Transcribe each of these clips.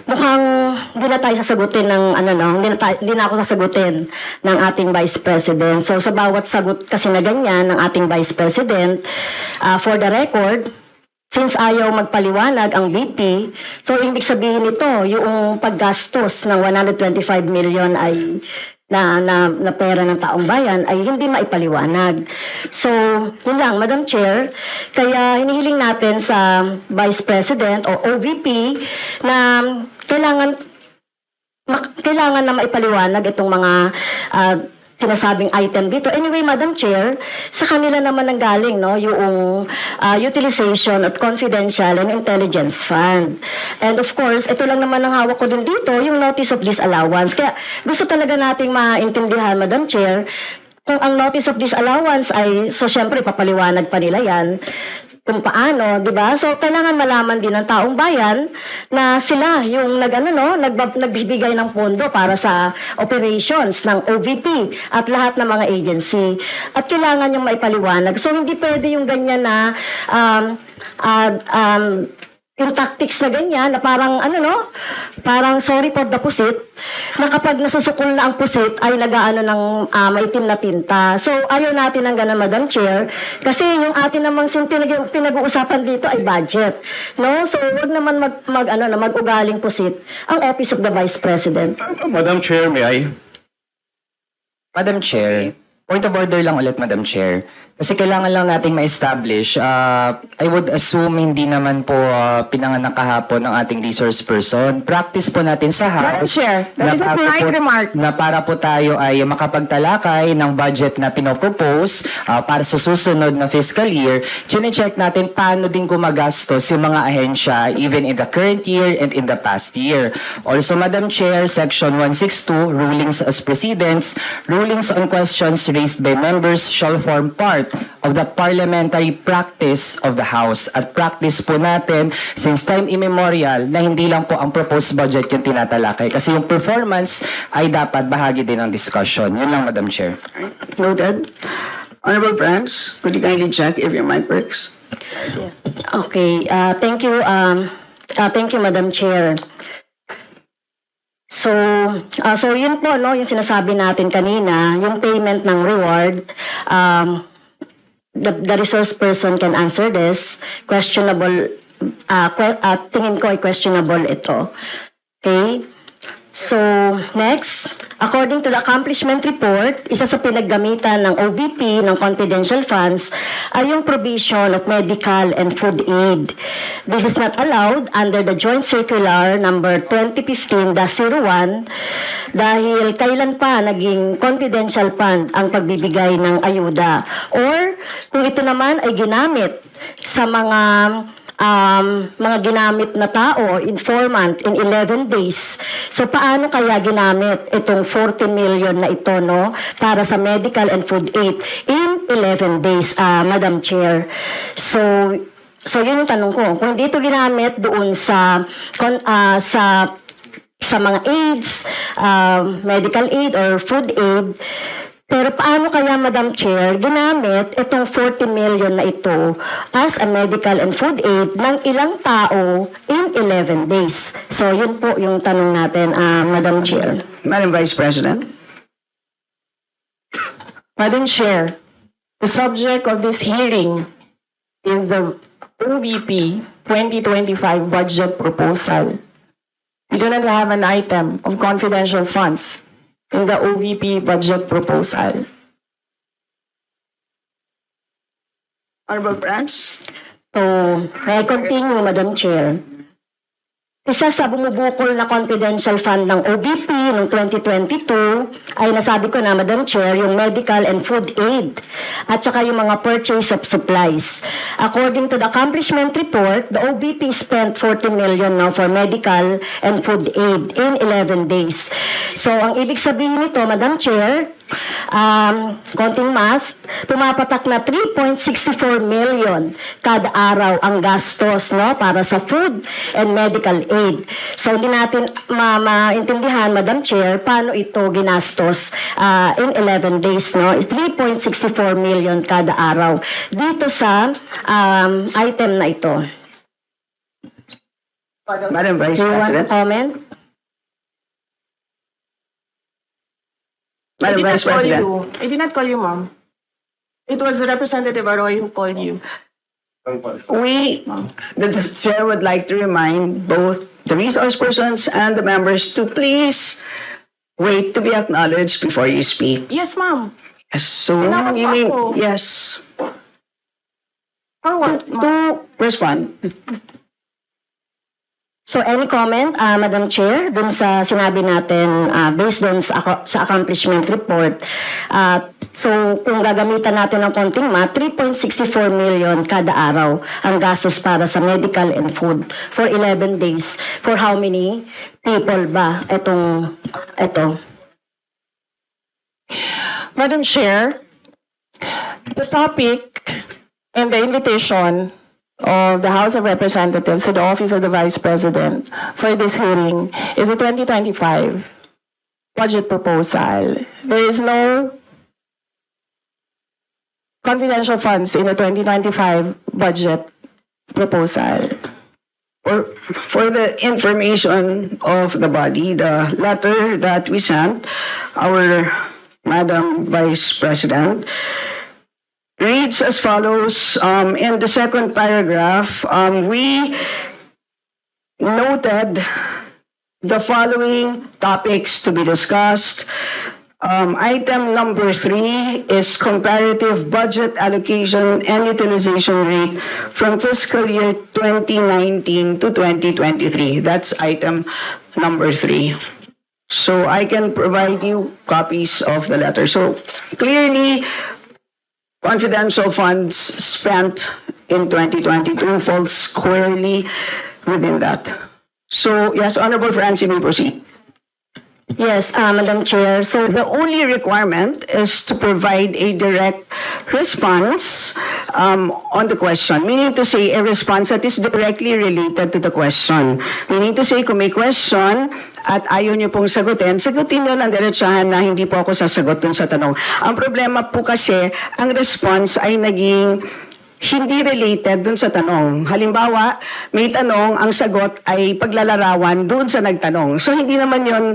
mukhang hindi na tayo sasagutin ng hindi na ako sasagutin ng ating Vice President. So sa bawat sagot kasi na ganyan ng ating Vice President, for the record, since ayaw magpaliwanag ang VP, so ibig sabihin nito, yung paggastos ng 125 million ay na pera ng taong bayan ay hindi maipaliwanag. So, yun lang, Madam Chair. Kaya hinihiling natin sa Vice President o OVP na kailangan na maipaliwanag itong mga sinasabing item dito. Anyway, Madam Chair, sa kanila naman ang galing, no, yung utilization of confidential and intelligence fund. And of course, ito lang naman ang hawak ko din dito, yung notice of disallowance. Kaya gusto talaga nating maintindihan, Madam Chair, kung ang notice of disallowance ay, so syempre, papaliwanag pa nila yan, kung paano, di ba? So, kailangan malaman din ng taong bayan na sila yung nagbibigay ng pondo para sa operations ng OVP at lahat ng mga agency. At kailangan yung maipaliwanag. So, hindi pwede yung ganyan na yung tactics na ganyan, na parang, parang sorry for the pusit, na kapag nasusukol na ang pusit, ay nagaano ng maitim na tinta. So, ayaw natin ng ganun, Madam Chair, kasi yung atin namang pinag-uusapan dito ay budget. No? So, huwag naman mag-ugaling pusit ang Office of the Vice President. Madam Chair, may I? Madam Chair, point of order lang ulit, Madam Chair. Kasi kailangan lang nating ma-establish, I would assume hindi naman po pinanganak kahapon ng ating resource person. Practice po natin sa House. Madam Chair, that is a polite remark. Na para po tayo ay makapagtalakay ng budget na pinopropose para sa susunod na fiscal year, chine-check natin paano din gumagastos yung mga ahensya even in the current year and in the past year. Also, Madam Chair, Section 162, Rulings as Precedents, rulings on questions raised by members shall form part of the parliamentary practice of the House. At practice po natin since time immemorial na hindi lang po ang proposed budget yung tinatalakay. Kasi yung performance ay dapat bahagi din ng discussion. Yun lang, Madam Chair. Noted. Honorable friends, could you kindly check if your mic works? Okay, thank you, Madam Chair. So yun po, no, yung sinasabi natin kanina, yung payment ng reward, the resource person can answer this. Questionable, tingin ko ay questionable ito. Okay? So, next, according to the accomplishment report, isa sa pinaggamitan ng OVP ng confidential funds ay yung provision of medical and food aid. This is not allowed under the Joint Circular number 2015-01 dahil kailan pa naging confidential fund ang pagbibigay ng ayuda. Or, kung ito naman ay ginamit sa mga ginamit na tao, informant, in 11 days. So, paano kaya ginamit itong 40 million na ito, no, para sa medical and food aid in 11 days, Madam Chair? So yun yung tanong ko. Kung dito ginamit doon sa mga aids, medical aid or food aid, pero paano kaya, Madam Chair, ginamit itong 40 million na ito as a medical and food aid ng ilang tao in 11 days? So, yun po yung tanong natin, Madam Chair. Madam Vice President. Madam Chair, the subject of this hearing is the OVP 2025 budget proposal. We do not have an item of confidential funds in the OVP budget proposal. Honorable friends. So, I continue, Madam Chair. Isa sa bumubukol na confidential fund ng OVP noong 2022 ay nasabi ko na, Madam Chair, yung medical and food aid at saka yung mga purchase of supplies. According to the accomplishment report, the OVP spent 40 million now for medical and food aid in 11 days. So, ang ibig sabihin nito, Madam Chair, konting math, pumapatak na 3.64 million kada araw ang gastos, no, para sa food and medical aid. So, hindi natin maintindihan, Madam Chair, paano ito ginastos in 11 days, no? 3.64 million kada araw dito sa item na ito. Madam Vice Do you want to President. comment? I Madam did not Vice call President. you. I did not call you, ma'am. It was Representative Arroy who called you. The chair would like to remind both the resource persons and the members to please wait to be acknowledged before you speak. Yes, ma'am. Yes, so Tinawag you mo mean, ako. yes, For what, ma'am? to respond. So any comment, Madam Chair, dun sa sinabi natin based dun sa accomplishment report. So kung gagamitan natin ng konting 3.64 million kada araw ang gastos para sa medical and food for 11 days. For how many people ba ito? Madam Chair, the topic and the invitation of the House of Representatives to the Office of the Vice President for this hearing is the 2025 budget proposal. There is no confidential funds in the 2025 budget proposal. For the information of the body, the letter that we sent, our Madam Vice President, reads as follows. In the second paragraph, we noted the following topics to be discussed. Item number 3 is comparative budget allocation and utilization rate from fiscal year 2019 to 2023. That's item number 3. So I can provide you copies of the letter. So clearly, confidential funds spent in 2022 falls squarely within that. So yes, Honorable Francie, may proceed. Yes, Madam Chair. So The only requirement is to provide a direct response on the question. Meaning to say, a response that is directly related to the question. Meaning to say, kung may question at ayaw niyo pong sagutin niyo lang diretsahan na hindi po ako sasagot dun sa tanong. Ang problema po kasi, ang response ay naging hindi related dun sa tanong. Halimbawa, may tanong, ang sagot ay paglalarawan dun sa nagtanong. So hindi naman yon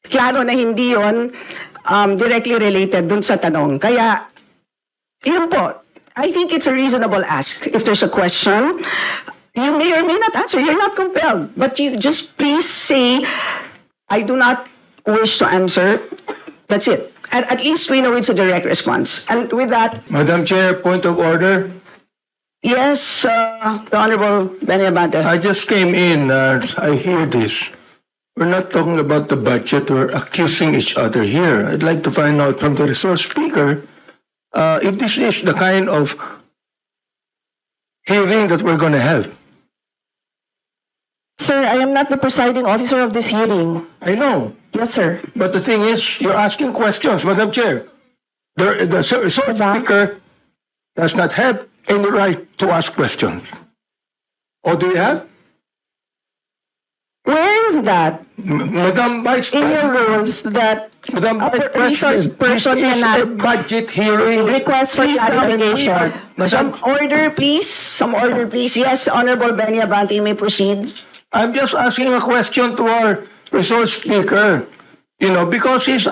klaro na hindi yon directly related dun sa tanong. Kaya, yun po, I think it's a reasonable ask. If there's a question, you may or may not answer. You're not compelled. But you just please say, I do not wish to answer. That's it. And at least we know it's a direct response. And with that, Madam Chair, point of order. yes, the Honorable Benny Abante. I just came in. I hear this. We're not talking about the budget. We're accusing each other here. I'd like to find out from the resource speaker if this is the kind of hearing that we're going to have. Sir, I am not the presiding officer of this hearing. I know. Yes, sir. But the thing is, you're asking questions, Madam Chair. The resource speaker does not have any right to ask questions. Or do you have? Where is that Madam Vice in your President. rules that Madam a Vice resource President, person this is a cannot budget hearing. request for Please, clarification? Some order, please. Some order, please. Yes, Honorable Benny Abante, you may proceed. I'm just asking a question to our resource speaker. You know, because she's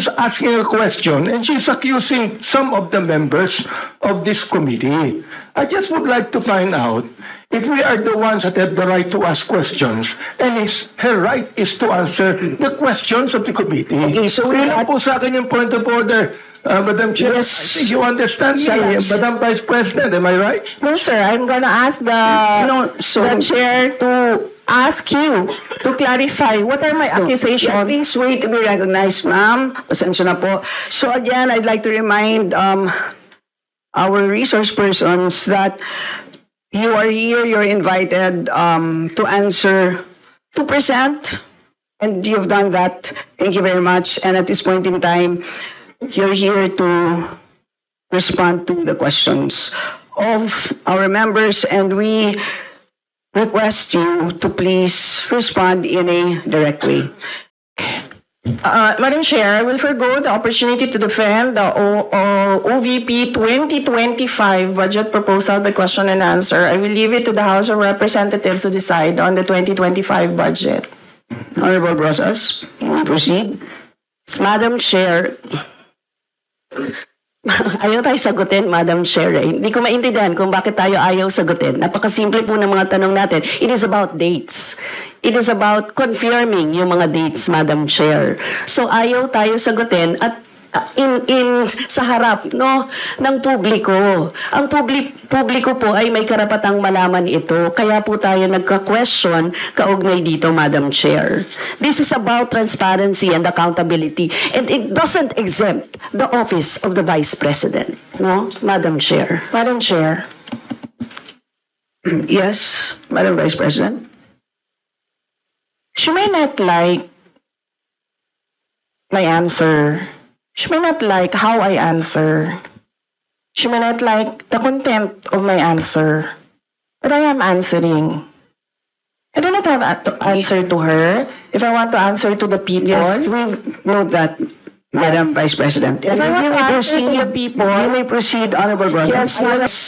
asking a question and she's accusing some of the members of this committee. I just would like to find out if we are the ones that have the right to ask questions and her right is to answer the questions of the committee. Okay, so we Yun lang have- po sa akin yung point of order, Madam Chair. Yes. I think you understand me, Silence. Madam Vice President, am I right? No, sir. I'm gonna ask the chair to ask you to clarify what are my Yeah, accusations. please wait to be recognized, ma'am. Pasensya na po. So again, I'd like to remind our resource persons that you are here, you're invited to answer, to present, and you've done that. Thank you very much. And at this point in time, you're here to respond to the questions of our members, and we request you to please respond in a direct way. Madam Chair, I will forgo the opportunity to defend the OVP 2025 budget proposal by question and answer. I will leave it to the House of Representatives to decide on the 2025 budget. Honorable Brosas, we proceed. Madam Chair, ayaw tayo sagutin, Madam Chair. Hindi ko maintindihan kung bakit tayo ayaw sagutin. Napakasimple po ng mga tanong natin. It is about dates. It is about confirming yung mga dates, Madam Chair. So ayaw tayo sagutin at sa harap ng publiko. Ang publiko po ay may karapatang malaman ito. Kaya po tayo nagka-question kaugnay dito, Madam Chair. This is about transparency and accountability, and it doesn't exempt the office of the Vice President. No, Madam Chair. Madam Chair, Yes, Madam Vice President. she may not like my answer. She may not like how I answer. She may not like the content of my answer. But I am answering. I do not have to answer to her. If I want to answer to the people, Yes, we note that, Madam Vice President. If I want You to may answer to the people, You may proceed, Honorable Brosas. Yes,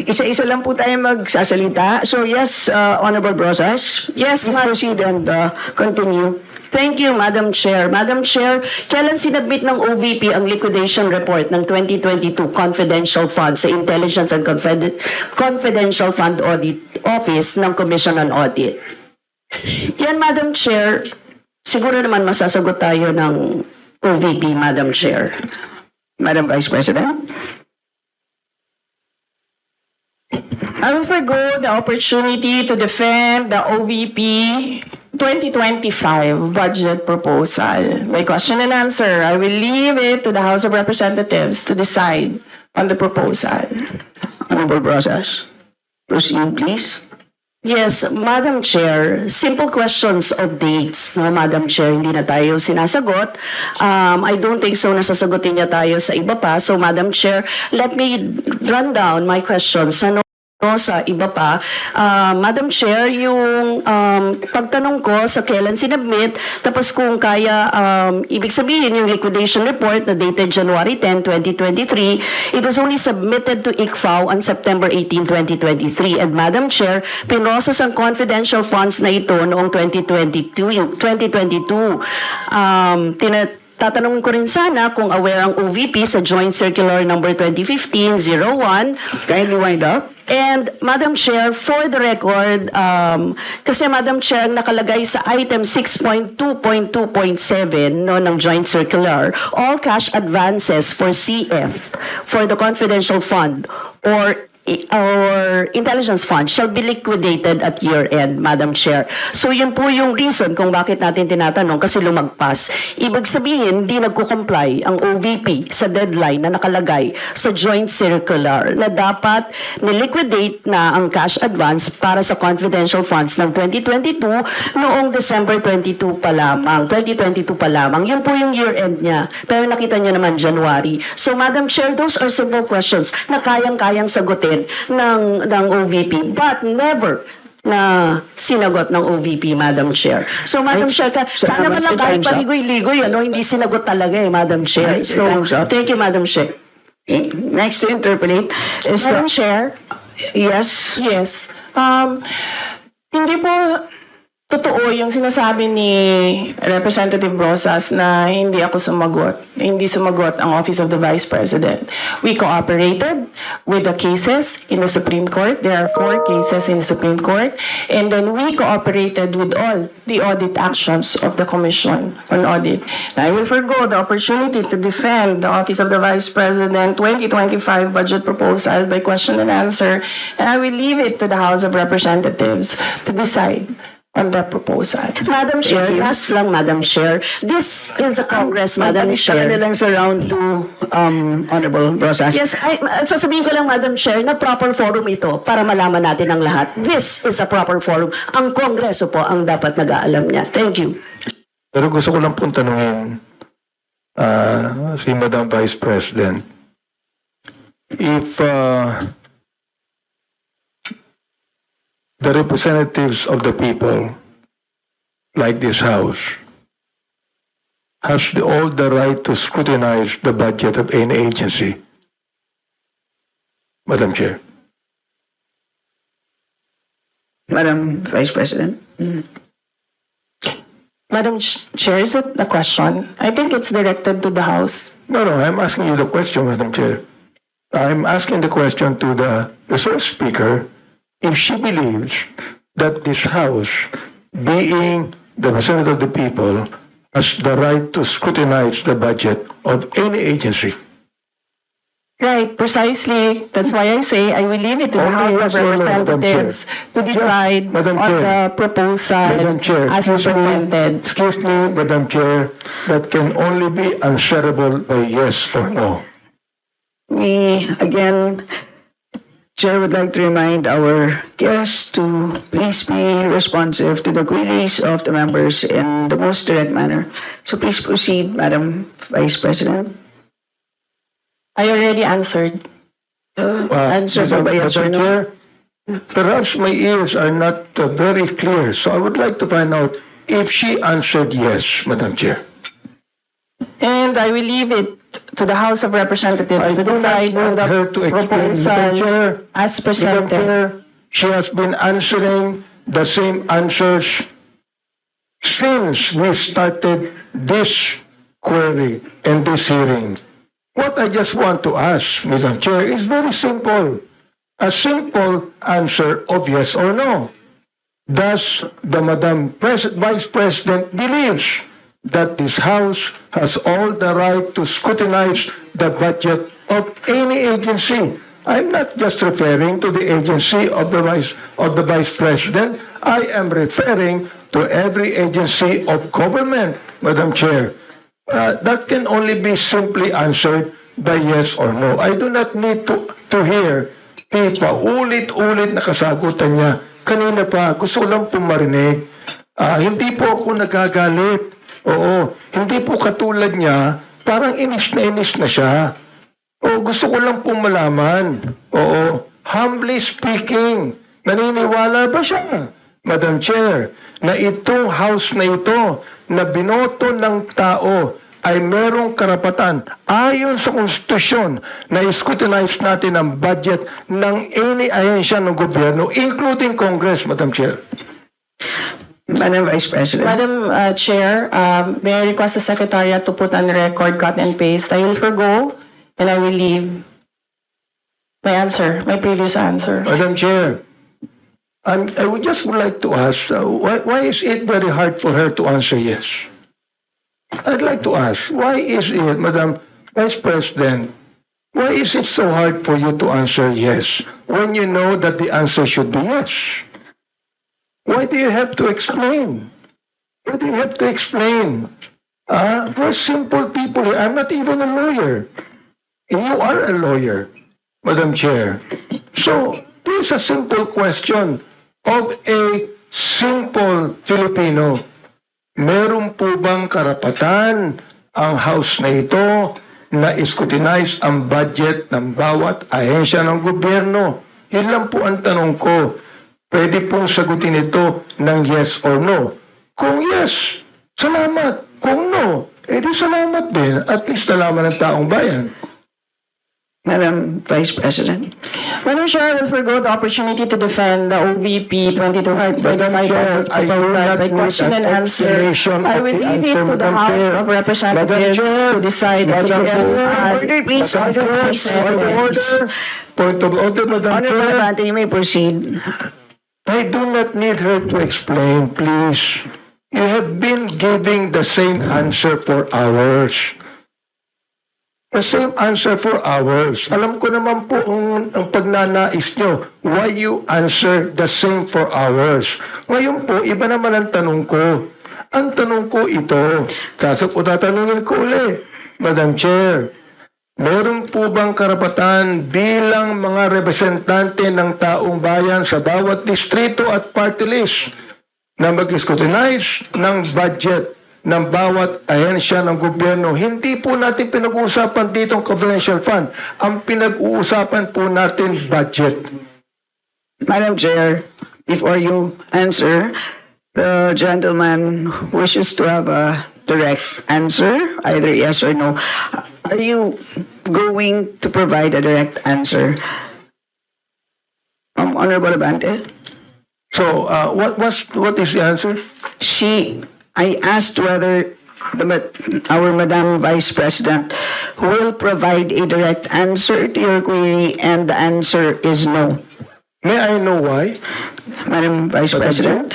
Isa-isa lang po tayo magsasalita. So yes, Honorable Brosas. Yes, Please proceed and continue. Thank you, Madam Chair. Madam Chair, kailan sinabit ng OVP ang liquidation report ng 2022 Confidential Fund sa Intelligence and Confidential Fund Audit Office ng Commission on Audit? Yan, Madam Chair, siguro naman masasagot tayo ng OVP, Madam Chair. Madam Vice President? I will forgo the opportunity to defend the OVP 2025 budget proposal. By question and answer, I will leave it to the House of Representatives to decide on the proposal. Honorable Brosas, proceed, please. Yes, Madam Chair, simple questions of dates, no, Madam Chair, hindi na tayo sinasagot. I don't think so nasasagutin niya tayo sa iba pa. So, Madam Chair, let me run down my questions. Sa iba pa, Madam Chair, yung pagtanong ko sa kailan sinubmit, tapos kung kaya, ibig sabihin yung liquidation report na dated January 10, 2023, it was only submitted to ICFAO on September 18, 2023. And Madam Chair, pinrocess ang confidential funds na ito noong 2022. Tatanungin ko rin sana kung aware ang OVP sa Joint Circular Number 2015-01. Kindly wind up. And Madam Chair, for the record, kasi Madam Chair, nakalagay sa item 6.2.2.7 no, ng Joint Circular, all cash advances for CF, for the confidential fund, or intelligence fund shall be liquidated at year-end, Madam Chair. So yun po yung reason kung bakit natin tinatanong, kasi lumagpas. Ibig sabihin, hindi nagko-comply ang OVP sa deadline na nakalagay sa joint circular na dapat niliquidate na ang cash advance para sa confidential funds ng 2022 noong December 22 pa lamang. 2022 pa lamang. Yun po yung year-end niya. Pero nakita niyo naman January. So Madam Chair, those are simple questions na kayang-kayang sagutin ng OVP, but never na sinagot ng OVP, Madam Chair. So, Madam Chair, sana man lang kahit paligoy-ligoy, hindi sinagot talaga Madam Chair. So, thank you, Madam Chair. Next to interpolate is Madam Chair? Yes. Yes. Hindi po totoo yung sinasabi ni Representative Brosas na hindi ako sumagot. Hindi sumagot ang Office of the Vice President. We cooperated with the cases in the Supreme Court. There are 4 cases in the Supreme Court. And then we cooperated with all the audit actions of the Commission on Audit. I will forgo the opportunity to defend the Office of the Vice President 2025 budget proposal by question and answer. And I will leave it to the House of Representatives to decide on that proposal. Madam Chair, last lang, Madam Chair. This is a Congress, Madam Chair. Lang sa round 2, Honorable Brosas. Yes, sasabihin ko lang, Madam Chair, na proper forum ito para malaman natin ang lahat. This is a proper forum. Ang Kongreso po ang dapat nag-aalam niya. Thank you. Pero gusto ko lang pong tanungin si Madam Vice President. If the representatives of the people, like this House, has all the right to scrutinize the budget of any agency? Madam Chair. Madam Vice President. Madam Chair, is it the question? I think it's directed to the House. No, I'm asking you the question, Madam Chair. I'm asking the question to the resource speaker if she believes that this House, being the representative of the people, has the right to scrutinize the budget of any agency. Right, precisely. That's why I say I will leave it to the Only House of yes or no, Madam Representatives to decide Madam on Chair. the proposal Madam Chair, as presented. excuse me, Madam Chair, that can only be answerable by yes or no. We, again, Chair would like to remind our guests to please be responsive to the queries of the members in the most direct manner. So please proceed, Madam Vice President. I already answered. Answer by yes or Madam no. Chair, perhaps my ears are not very clear, so I would like to find out if she answered yes, Madam Chair. And I will leave it to the House of Representatives I to do not decide on want the her to explain, Madam proposal Chair. as Madam presented. Chair, she has been answering the same answers since we started this query and this hearing. What I just want to ask, Madam Chair, is very simple. A simple answer of yes or no. Does the Vice President believes that this House has all the right to scrutinize the budget of any agency? I'm not just referring to the agency of the Vice President. I am referring to every agency of government, Madam Chair. That can only be simply answered by yes or no. I do not need to hear paulit-ulit na kasagutan niya. Kanina pa, gusto ko lang pong marinig. Hindi po ako nagagalit. Oo, hindi po katulad niya, parang inis na siya. Oo, gusto ko lang pong malaman. Oo, humbly speaking, naniniwala ba siya, Madam Chair, na itong House na ito, na binoto ng tao, ay merong karapatan ayon sa konstitusyon na scrutinize natin ang budget ng any ahensya ng gobyerno, including Congress, Madam Chair. Madam Vice President. Madam Chair, may I request the Secretariat to put on record, cut and paste. I will forgo and I will leave my answer, my previous answer. Madam Chair, I would just like to ask, why is it very hard for her to answer yes? I'd like to ask, why is it, Madam Vice President, why is it so hard for you to answer yes when you know that the answer should be yes? Why do you have to explain? Why do you have to explain? For simple people here, I'm not even a lawyer. You are a lawyer, Madam Chair. So, this is a simple question of a simple Filipino. Meron po bang karapatan ang House na ito na scrutinize ang budget ng bawat ahensya ng gobyerno? Yun lang po ang tanong ko. Pwede pong sagutin ito ng yes or no. Kung yes, salamat. Kung no, edi salamat din. At least nalaman ng taong bayan. Madam Vice President. Madam Chair, I will forgo the opportunity to defend the OVP 22 Madam Chair, I do not by need question an and answer. explanation I of will the leave it answer, to the Madam House Chair. of Representatives Madam Chair, to decide if Madam they Chair. Order, please. Point of order, Madam Honorable Chair. Abante, you may proceed. I do not need her to explain, please. You have been giving the same answer for hours. The same answer for hours. Alam ko naman po ang pagnanais nyo. Why you answer the same for hours? Ngayon po, iba naman ang tanong ko. Ang tanong ko ito, tatanungin ko ulit, Madam Chair, meron po bang karapatan bilang mga representante ng taong bayan sa bawat distrito at party list na mag-scrutinize ng budget ng bawat ahensya ng gobyerno? Hindi po natin pinag-uusapan dito ang confidential fund. Ang pinag-uusapan po natin budget. Madam Chair, before you answer, the gentleman wishes to have a direct answer, either yes or no. Are you going to provide a direct answer? Honorable Abante? So, what is the answer? I asked whether our Madam Vice President will provide a direct answer to your query, and the answer is no. May I know why? Madam Vice Madam President?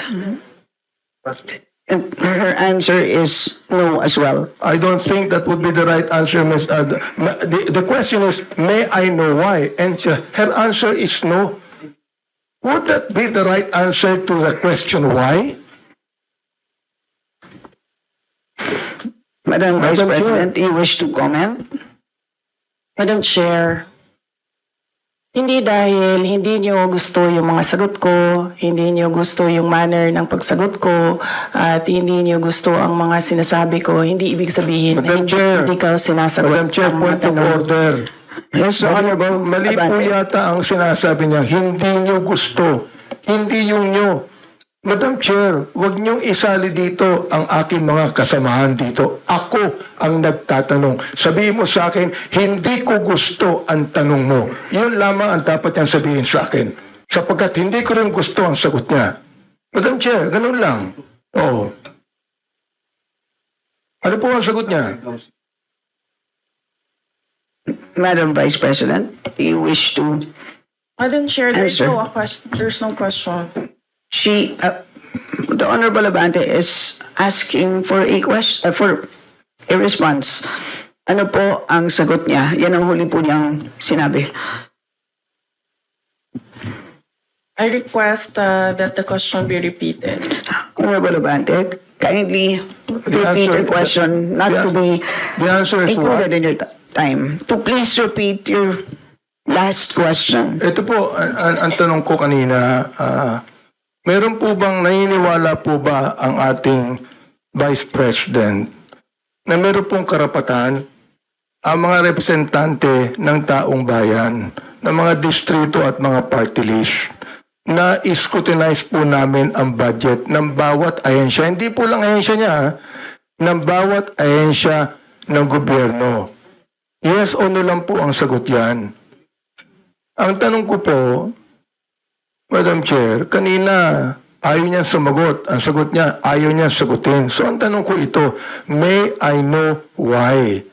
And her answer is no as well. I don't think that would be the right answer, Ms. The question is, may I know why? And her answer is no. Would that be the right answer to the question why? Madam Vice Madam Chair. President, you wish to comment? Madam Chair, hindi dahil hindi niyo gusto yung mga sagot ko, hindi niyo gusto yung manner ng pagsagot ko, at hindi niyo gusto ang mga sinasabi ko, hindi ibig sabihin na Madam Chair. hindi ka sinasagot. Madam Chair, ang mga point of tanong. order. Yes, Honorable Mali po Abante. yata ang sinasabi niya, hindi niyo gusto. Hindi yung niyo. Madam Chair, huwag niyong isali dito ang aking mga kasamahan dito. Ako ang nagtatanong. Sabihin mo sa akin, hindi ko gusto ang tanong mo. Yun lamang ang dapat niyang sabihin sa akin. Sapagkat hindi ko rin gusto ang sagot niya. Madam Chair, ganun lang. Oo. Ano po ang sagot niya? Madam Vice President, you wish to... Madam Chair, Answer. there's no question. The Honorable Abante is asking for a question, for a response. Ano po ang sagot niya? Yan ang huli po niyang sinabi. I request that the question be repeated. Honorable Abante, kindly repeat answer- your question, not to be The answer is what? included in your time. To please repeat your last question. Ito po, ang tanong ko kanina, meron po bang naniniwala po ba ang ating Vice President na meron pong karapatan ang mga representante ng taong bayan, ng mga distrito at mga party list na scrutinize po namin ang budget ng bawat ahensya. Hindi po lang ahensya niya, ng bawat ahensya ng gobyerno. Yes o no lang po ang sagot yan. Ang tanong ko po, Madam Chair, kanina ayaw niya sumagot. Ang sagot niya, ayaw niya sagutin. So ang tanong ko ito, may I know why?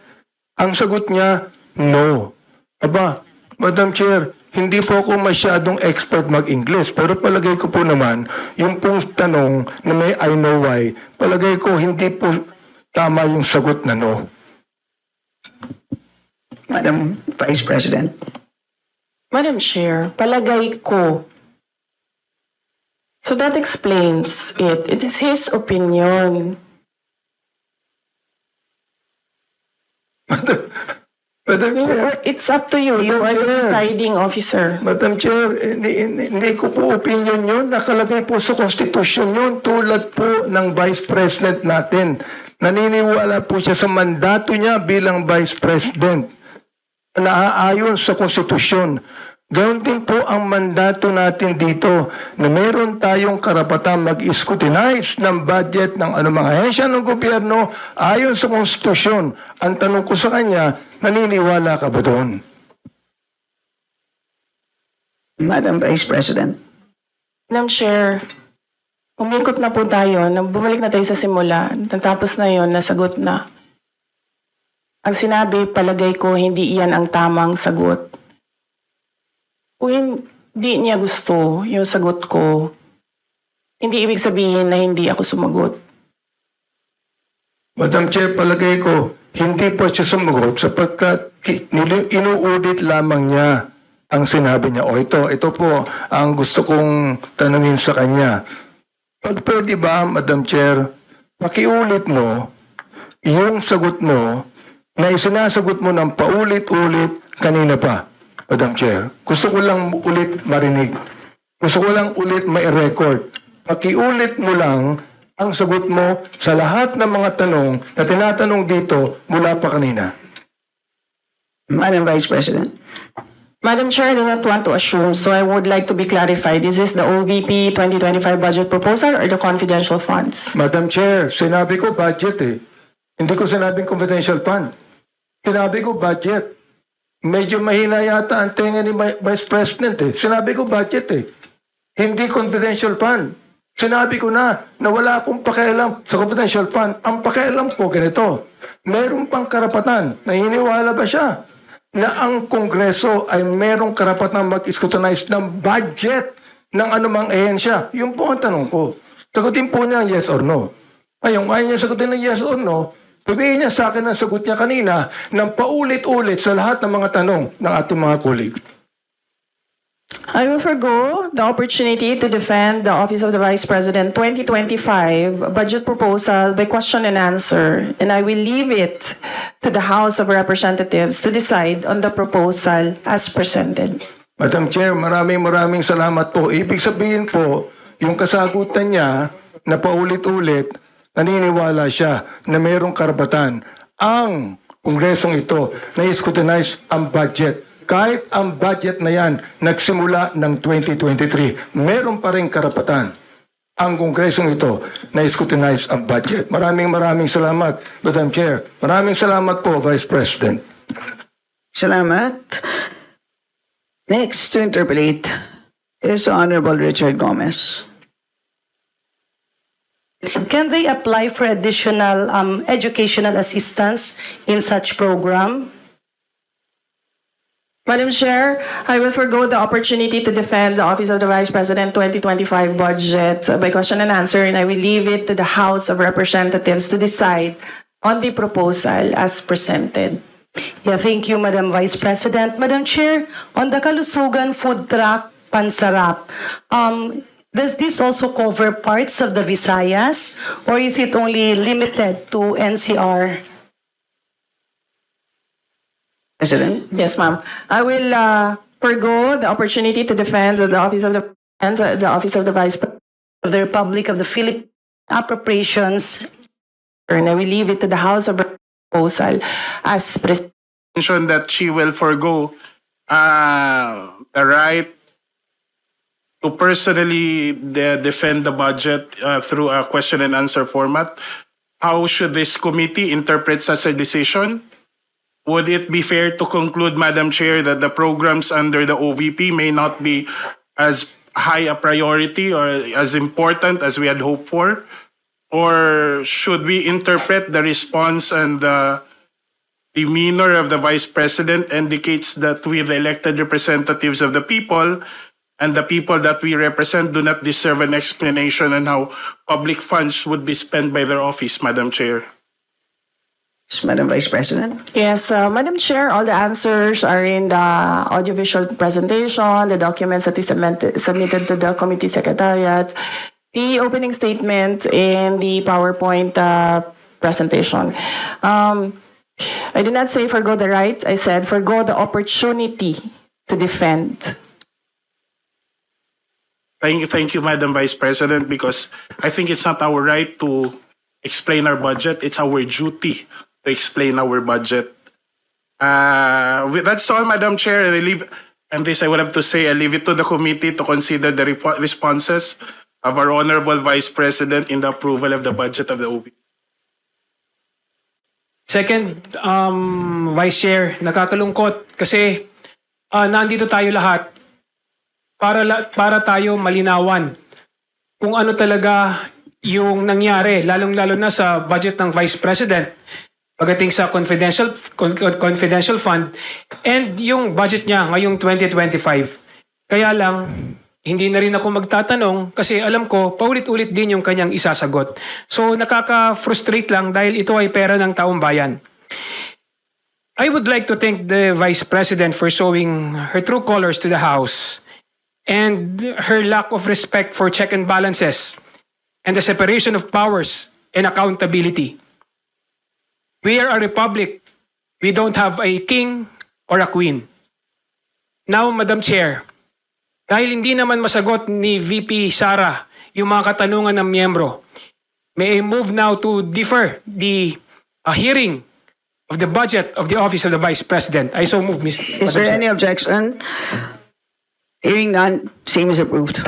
Ang sagot niya, no. Aba, Madam Chair, hindi po ako masyadong expert mag-English, pero palagay ko po naman, yung pong tanong na may I know why, palagay ko hindi po tama yung sagot na no. Madam Vice President. Madam Chair, palagay ko. So that explains it. It is his opinion. Madam Chair, It's up to you. You are the presiding officer. Madam Chair, hindi ko po opinion yun. Nakalagay po sa Constitution yun tulad po ng Vice President natin. Naniniwala po siya sa mandato niya bilang Vice President. Naaayon sa Konstitusyon. Ganoon din po ang mandato natin dito na meron tayong karapatang mag-scrutinize ng budget ng anumang ahensya ng gobyerno ayon sa Konstitusyon. Ang tanong ko sa kanya, naniniwala ka ba doon? Madam Vice President. Madam Chair, umikot na po tayo. Bumalik na tayo sa simula. Natapos na yon, nasagot na. Ang sinabi, palagay ko, hindi iyan ang tamang sagot. Kung hindi niya gusto yung sagot ko, hindi ibig sabihin na hindi ako sumagot. Madam Chair, palagay ko, hindi po siya sumagot sapagkat inuudit lamang niya ang sinabi niya. O ito po ang gusto kong tanungin sa kanya. Pag pwede ba, Madam Chair, pakiulit mo yung sagot mo na isinasagot mo ng paulit-ulit kanina pa, Madam Chair. Gusto ko lang ulit marinig. Gusto ko lang ulit mai-record. Pakiulit mo lang ang sagot mo sa lahat ng mga tanong na tinatanong dito mula pa kanina. Madam Vice President. Madam Chair, I do not want to assume, so I would like to be clarified. Is this the OVP 2025 budget proposal or the confidential funds? Madam Chair, sinabi ko budget eh. Hindi ko sinabing confidential fund. Sinabi ko budget. Medyo mahina yata ang tenga ni Vice President eh. Sinabi ko budget eh. Hindi confidential fund. Sinabi ko na wala akong pakialam sa confidential fund. Ang pakialam ko ganito. Meron pang karapatan. Naniniwala ba siya na ang Kongreso ay merong karapatan mag-scrutinize ng budget ng anumang ehensya? Yun po ang tanong ko. Sagutin po niya yes or no. Ayaw niya sagutin ng yes or no. Sabihin niya sa akin ang sagot niya kanina ng paulit-ulit sa lahat ng mga tanong ng ating mga colleagues. I will forgo the opportunity to defend the Office of the Vice President 2025 budget proposal by question and answer, and I will leave it to the House of Representatives to decide on the proposal as presented. Madam Chair, maraming salamat po. Ibig sabihin po, yung kasagutan niya na paulit-ulit, naniniwala siya na mayroong karapatan ang Kongresong ito na i-scrutinize ang budget. Kahit ang budget na yan nagsimula ng 2023, meron pa rin karapatan ang Kongresong ito na i-scrutinize ang budget. Maraming salamat, Madam Chair. Maraming salamat po, Vice President. Salamat. Next to interpolate is Honorable Richard Gomez. Can they apply for additional educational assistance in such program? Madam Chair, I will forgo the opportunity to defend the Office of the Vice President 2025 budget by question and answer, and I will leave it to the House of Representatives to decide on the proposal as presented. Yeah, thank you, Madam Vice President. Madam Chair, on the Kalusugan Food Truck Pansarap, does this also cover parts of the Visayas, or is it only limited to NCR? President? Yes, ma'am. I will forgo the opportunity to defend the Office of the Office of the Vice President Of the Republic of the Philippines appropriations. and I will leave it to the House of proposal as presented. Mentioned that she will forgo the right to personally defend the budget through a question and answer format. How should this committee interpret such a decision? Would it be fair to conclude, Madam Chair, that the programs under the OVP may not be as high a priority or as important as we had hoped for? Or should we interpret the response and the demeanor of the Vice President indicates that we, the elected representatives of the people, and the people that we represent do not deserve an explanation on how public funds would be spent by their office, Madam Chair? Madam Vice President? Yes, Madam Chair, all the answers are in the audiovisual presentation, the documents that is submitted to the committee secretariat, the opening statement, and the PowerPoint presentation. I did not say forgo the right, I said forgo the opportunity to defend. Thank you, Madam Vice President, because I think it's not our right to explain our budget. It's our duty to explain our budget. That's all, Madam Chair. I would have to say, I leave it to the committee to consider the responses of our Honorable Vice President in the approval of the budget of the OB. Second, Vice Chair, nakakalungkot kasi nandito tayo lahat para tayo malinawan kung ano talaga yung nangyari, lalong-lalo na sa budget ng Vice President pagdating sa confidential fund and yung budget niya ngayong 2025. Kaya lang, hindi na rin ako magtatanong kasi alam ko, paulit-ulit din yung kanyang isasagot. So nakaka-frustrate lang dahil ito ay pera ng taong bayan. I would like to thank the Vice President for showing her true colors to the House and her lack of respect for check and balances and the separation of powers and accountability. We are a republic. We don't have a king or a queen. Now, Madam Chair, dahil hindi naman masagot ni VP Sara yung mga katanungan ng miyembro, may I move now to defer the hearing of the budget of the Office of the Vice President. I so move, Ms. Is there any objection? Hearing none, same is approved.